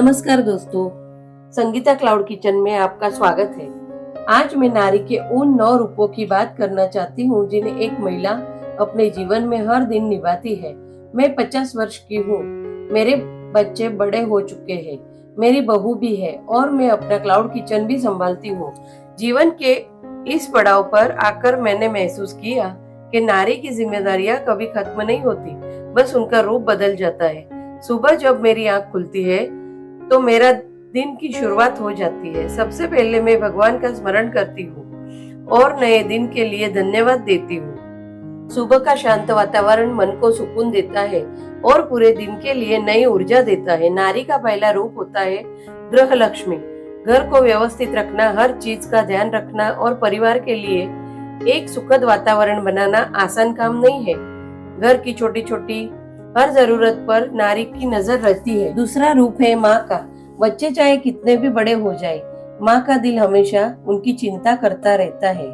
नमस्कार दोस्तों, Sangeeta cloud kitchen में आपका स्वागत है। आज मैं नारी के उन 9 रूपों की बात करना चाहती हूँ जिन्हें एक महिला अपने जीवन में हर दिन निभाती है। मैं 50 वर्ष की हूँ, मेरे बच्चे बड़े हो चुके हैं, मेरी बहू भी है और मैं अपना क्लाउड किचन भी संभालती हूँ। जीवन के इस पड़ाव पर आकर मैंने महसूस किया कि नारी की जिम्मेदारियां कभी खत्म नहीं होती, बस उनका रूप बदल जाता है। सुबह जब मेरी आंख खुलती है तो मेरा दिन की शुरुआत हो जाती है। सबसे पहले मैं भगवान का स्मरण करती हूँ और नए दिन के लिए धन्यवाद देती हूँ। सुबह का शांत वातावरण मन को सुकून देता है और पूरे दिन के लिए नई ऊर्जा देता है। नारी का पहला रूप होता है गृह लक्ष्मी। घर को व्यवस्थित रखना, हर चीज का ध्यान रखना और परिवार के लिए एक सुखद वातावरण बनाना आसान काम नहीं है। घर की छोटी छोटी हर जरूरत पर नारी की नजर रहती है। दूसरा रूप है माँ का। बच्चे चाहे कितने भी बड़े हो जाए, माँ का दिल हमेशा उनकी चिंता करता रहता है।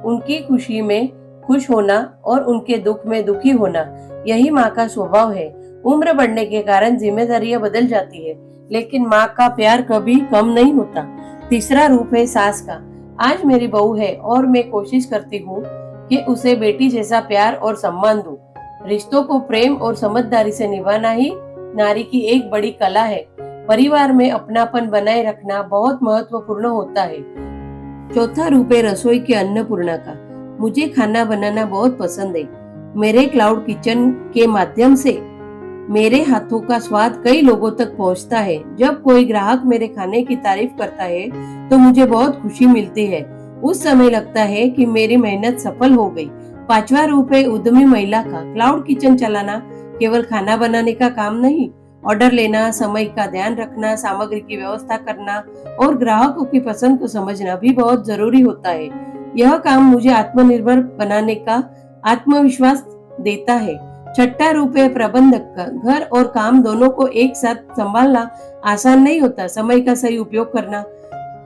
उनकी खुशी में खुश होना और उनके दुख में दुखी होना, यही माँ का स्वभाव है। उम्र बढ़ने के कारण जिम्मेदारियां बदल जाती है, लेकिन माँ का प्यार कभी कम नहीं होता। तीसरा रूप है सास का। आज मेरी बहू है और मैं कोशिश करती हूँ कि उसे बेटी जैसा प्यार और सम्मान दूं। रिश्तों को प्रेम और समझदारी से निभाना ही नारी की एक बड़ी कला है। परिवार में अपनापन बनाए रखना बहुत महत्वपूर्ण होता है। चौथा रूप है रसोई के अन्नपूर्णा का। मुझे खाना बनाना बहुत पसंद है। मेरे क्लाउड किचन के माध्यम से मेरे हाथों का स्वाद कई लोगों तक पहुंचता है। जब कोई ग्राहक मेरे खाने की तारीफ करता है तो मुझे बहुत खुशी मिलती है। उस समय लगता है कि मेरी मेहनत सफल हो गई। पांचवा रूप है उद्यमी महिला का। क्लाउड किचन चलाना केवल खाना बनाने का काम नहीं, ऑर्डर लेना, समय का ध्यान रखना, सामग्री की व्यवस्था करना और ग्राहकों की पसंद को समझना भी बहुत जरूरी होता है। यह काम मुझे आत्मनिर्भर बनाने का आत्मविश्वास देता है। छठा रूप है प्रबंधक का। घर और काम दोनों को एक साथ संभालना आसान नहीं होता। समय का सही उपयोग करना,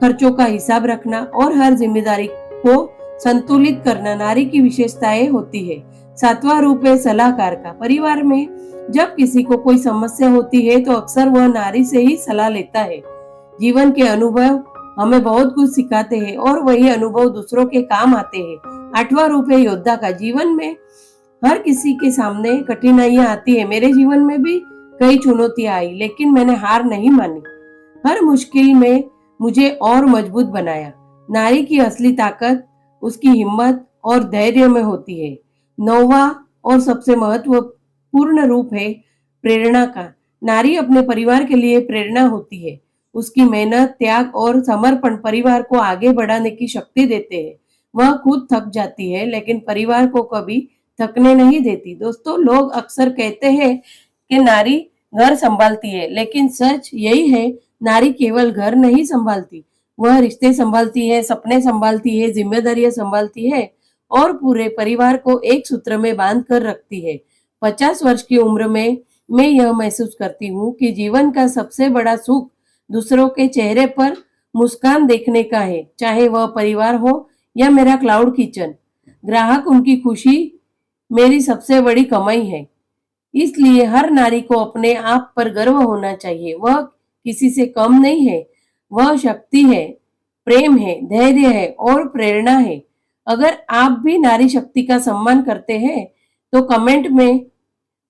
खर्चों का हिसाब रखना और हर जिम्मेदारी को संतुलित करना नारी की विशेषताएं होती है। सातवां रूप है सलाहकार का। परिवार में जब किसी को कोई समस्या होती है तो अक्सर वह नारी से ही सलाह लेता है। जीवन के अनुभव हमें बहुत कुछ सिखाते हैं और वही अनुभव दूसरों के काम आते हैं। आठवां रूप है योद्धा का। जीवन में हर किसी के सामने कठिनाइयां आती है। मेरे जीवन में भी कई चुनौतियां आई, लेकिन मैंने हार नहीं मानी। हर मुश्किल में मुझे और मजबूत बनाया। नारी की असली ताकत उसकी हिम्मत और धैर्य में होती है। 9वां और सबसे महत्वपूर्ण रूप है प्रेरणा का। नारी अपने परिवार के लिए प्रेरणा होती है। उसकी मेहनत, त्याग और समर्पण परिवार को आगे बढ़ाने की शक्ति देते हैं। वह खुद थक जाती है लेकिन परिवार को कभी थकने नहीं देती। दोस्तों, लोग अक्सर कहते हैं कि नारी घर संभालती है, लेकिन सच यही है, नारी केवल घर नहीं संभालती, वह रिश्ते संभालती है, सपने संभालती है, जिम्मेदारियां संभालती है और पूरे परिवार को एक सूत्र में बांध कर रखती है। 50 वर्ष की उम्र में मैं यह महसूस करती हूँ कि जीवन का सबसे बड़ा सुख दूसरों के चेहरे पर मुस्कान देखने का है, चाहे वह परिवार हो या मेरा क्लाउड किचन। ग्राहक, उनकी खुशी मेरी सबसे बड़ी कमाई है। इसलिए हर नारी को अपने आप पर गर्व होना चाहिए। वह किसी से कम नहीं है, वह शक्ति है, प्रेम है, धैर्य है और प्रेरणा है। अगर आप भी नारी शक्ति का सम्मान करते हैं तो कमेंट में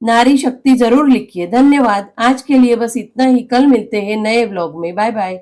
नारी शक्ति जरूर लिखिए। धन्यवाद। आज के लिए बस इतना ही। कल मिलते हैं नए व्लॉग में। Bye bye.